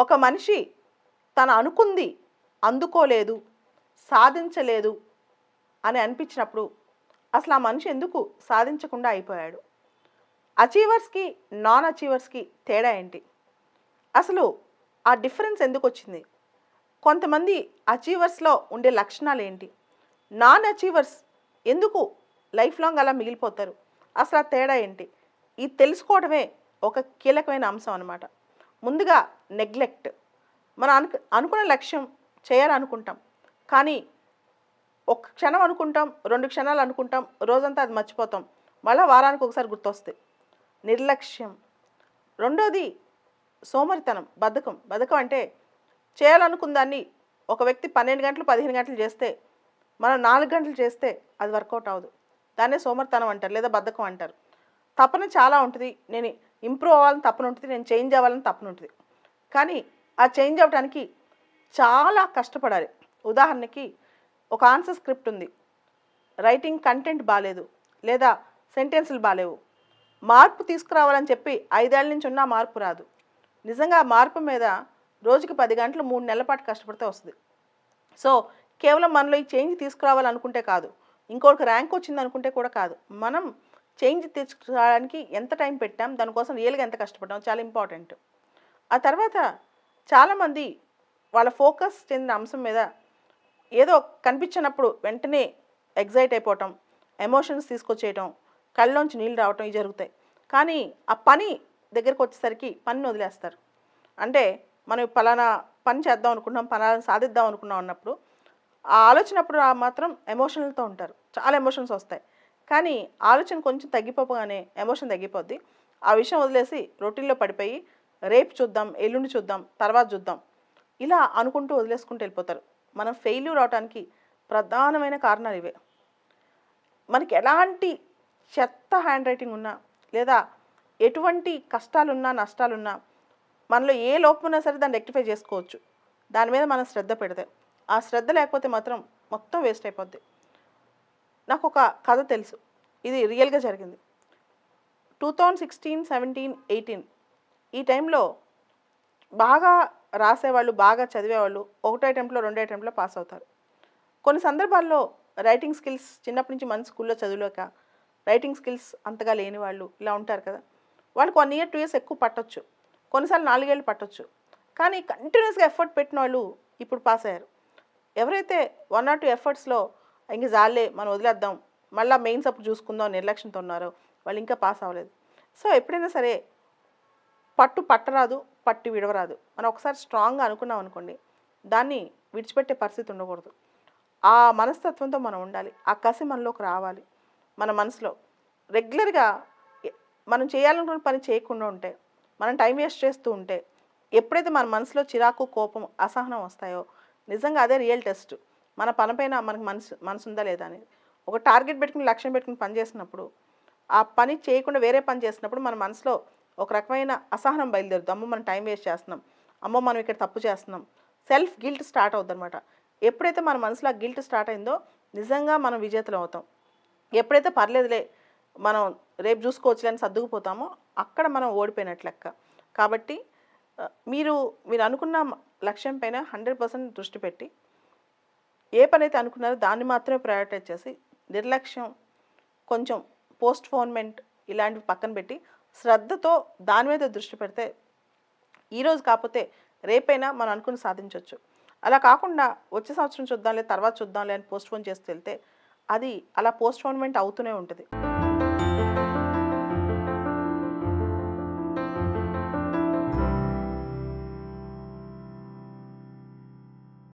ఒక మనిషి తను అనుకుంది అందుకోలేదు, సాధించలేదు అని అనిపించినప్పుడు అసలు ఆ మనిషి ఎందుకు సాధించకుండా అయిపోయాడు? అచీవర్స్కి నాన్ అచీవర్స్కి తేడా ఏంటి? అసలు ఆ డిఫరెన్స్ ఎందుకు వచ్చింది? కొంతమంది అచీవర్స్లో ఉండే లక్షణాలు ఏంటి? నాన్ అచీవర్స్ ఎందుకు లైఫ్ లాంగ్ అలా మిగిలిపోతారు? అసలు ఆ తేడా ఏంటి? ఇది తెలుసుకోవడమే ఒక కీలకమైన అంశం అన్నమాట. ముందుగా నెగ్లెక్ట్. మనం అనుకున్న లక్ష్యం చేయాలనుకుంటాం, కానీ ఒక క్షణం అనుకుంటాం, 2 క్షణాలు అనుకుంటాం, రోజంతా అది మర్చిపోతాం, మళ్ళీ వారానికి ఒకసారి గుర్తొస్తాయి. నిర్లక్ష్యం. రెండోది సోమరితనం, బద్ధకం. బద్ధకం అంటే చేయాలనుకున్న దాన్ని ఒక వ్యక్తి 12 గంటలు 15 గంటలు చేస్తే మనం 4 గంటలు చేస్తే అది వర్కౌట్ అవ్వదు. దాన్నే సోమరితనం అంటారు, లేదా బద్ధకం అంటారు. తపన చాలా ఉంటుంది, నేను ఇంప్రూవ్ అవ్వాలని తపన ఉంటుంది, నేను చేంజ్ అవ్వాలని తపన ఉంటుంది. కానీ ఆ చేంజ్ అవ్వడానికి చాలా కష్టపడాలి. ఉదాహరణకి ఒక ఆన్సర్ స్క్రిప్ట్ ఉంది, రైటింగ్ కంటెంట్ బాగాలేదు, లేదా సెంటెన్సులు బాగాలేవు, మార్పు తీసుకురావాలని చెప్పి 5 ఏళ్ల నుంచి ఉన్న మార్పు రాదు. నిజంగా ఆ మార్పు మీద రోజుకి 10 గంటలు 3 నెలల పాటు కష్టపడితే వస్తుంది. సో కేవలం మనలో ఈ చేంజ్ తీసుకురావాలనుకుంటే కాదు, ఇంకొకరికి ర్యాంక్ వచ్చింది అనుకుంటే కూడా కాదు, మనం చేంజ్ తీసుకురావడానికి ఎంత టైం పెట్టాం, దానికోసం రియల్గా ఎంత కష్టపడ్డాం, చాలా ఇంపార్టెంట్. ఆ తర్వాత చాలామంది వాళ్ళ ఫోకస్ చెందిన అంశం మీద ఏదో కనిపించినప్పుడు వెంటనే ఎగ్జైట్ అయిపోవటం, ఎమోషన్స్ తీసుకొచ్చేయటం, కళ్ళలోంచి నీళ్ళు రావటం ఇవి జరుగుతాయి. కానీ ఆ పని దగ్గరకు వచ్చేసరికి పనిని వదిలేస్తారు. అంటే మనం పలానా పని చేద్దాం అనుకున్నాం, పలానా సాధిద్దాం అనుకున్నాం అన్నప్పుడు ఆ ఆలోచనప్పుడు మాత్రం ఎమోషనల్తో ఉంటారు, చాలా ఎమోషన్స్ వస్తాయి. కానీ ఆలోచన కొంచెం తగ్గిపోగానే ఎమోషన్ తగ్గిపోద్ది. ఆ విషయం వదిలేసి రొటీన్లో పడిపోయి రేపు చూద్దాం, ఎల్లుండి చూద్దాం, తర్వాత చూద్దాం, ఇలా అనుకుంటూ వదిలేసుకుంటూ వెళ్ళిపోతారు. మనం ఫెయిల్యూర్ అవడానికి ప్రధానమైన కారణాలు ఇవే. మనకి ఎలాంటి చెత్త హ్యాండ్ రైటింగ్ ఉన్నా, లేదా ఎటువంటి కష్టాలున్నా నష్టాలున్నా, మనలో ఏ లోపం ఉన్నా సరే దాన్ని రెక్టిఫై చేసుకోవచ్చు, దాని మీద మనం శ్రద్ధ పెడితే. ఆ శ్రద్ధ లేకపోతే మాత్రం మొత్తం వేస్ట్ అయిపోద్ది. నాకు ఒక కథ తెలుసు, ఇది రియల్గా జరిగింది. 2016, 17, 18 ఈ టైంలో బాగా రాసేవాళ్ళు, బాగా చదివేవాళ్ళు ఒకటో అటెంప్ట్లో 2వ అటెంప్ట్లో పాస్ అవుతారు. కొన్ని సందర్భాల్లో రైటింగ్ స్కిల్స్ చిన్నప్పటి నుంచి మన స్కూల్లో చదువులేక రైటింగ్ స్కిల్స్ అంతగా లేని వాళ్ళు ఇలా ఉంటారు కదా, వాళ్ళకి 1 year 2 years ఎక్కువ పట్టొచ్చు, కొన్నిసార్లు 4 ఏళ్ళు పట్టొచ్చు. కానీ కంటిన్యూస్గా ఎఫర్ట్ పెట్టిన వాళ్ళు ఇప్పుడు పాస్ అయ్యారు. ఎవరైతే 1 or 2 ఎఫర్ట్స్లో ఇంక జాలే మనం వదిలేద్దాం, మళ్ళీ మెయిన్స్ అప్పుడు చూసుకుందాం నిర్లక్ష్యంతో ఉన్నారో వాళ్ళు ఇంకా పాస్ అవ్వలేదు. సో ఎప్పుడైనా సరే పట్టరాదు, పట్టి విడవరాదు. మనం ఒకసారి స్ట్రాంగ్గా అనుకున్నాం అనుకోండి, దాన్ని విడిచిపెట్టే పరిస్థితి ఉండకూడదు. ఆ మనస్తత్వంతో మనం ఉండాలి, ఆ కసి మనలోకి రావాలి. మన మనసులో రెగ్యులర్గా మనం చేయాలనుకున్న పని చేయకుండా ఉంటే, మనం టైం వేస్ట్ చేస్తూ ఉంటే, ఎప్పుడైతే మన మనసులో చిరాకు, కోపం, అసహనం వస్తాయో నిజంగా అదే రియల్ టెస్ట్ మన పనిపైన మనకు మనసు ఉందా లేదా అనేది. ఒక టార్గెట్ పెట్టుకుని, లక్ష్యం పెట్టుకుని పని చేసినప్పుడు, ఆ పని చేయకుండా వేరే పని చేసినప్పుడు మన మనసులో ఒక రకమైన అసహనం బయలుదేరుతుంది. అమ్మో మనం టైం వేస్ట్ చేస్తున్నాం, అమ్మో మనం ఇక్కడ తప్పు చేస్తున్నాం, సెల్ఫ్ గిల్ట్ స్టార్ట్ అవుతుంది అనమాట. ఎప్పుడైతే మన మనసులో ఆ గిల్ట్ స్టార్ట్ అయిందో నిజంగా మనం విజేతలు అవుతాం. ఎప్పుడైతే పర్లేదులే మనం రేపు చూసుకోవచ్చులే అని సర్దుకుపోతామో అక్కడ మనం ఓడిపోయినట్లు లెక్క. కాబట్టి మీరు అనుకున్న లక్ష్యం పైన 100% దృష్టి పెట్టి ఏ పని అయితే అనుకున్నారో దాన్ని మాత్రమే ప్రయారిటైజ్ చేసి, నిర్లక్ష్యం, కొంచెం పోస్ట్పోన్మెంట్ ఇలాంటివి పక్కన పెట్టి శ్రద్ధతో దాని మీద దృష్టి పెడితే ఈరోజు కాకపోతే రేపైనా మనం అనుకుని సాధించవచ్చు. అలా కాకుండా వచ్చే సంవత్సరం చూద్దాంలే, తర్వాత చూద్దాంలే అని పోస్ట్పోన్ చేస్తూ వెళ్తే అది అలా పోస్ట్పోన్మెంట్ అవుతూనే ఉంటుంది.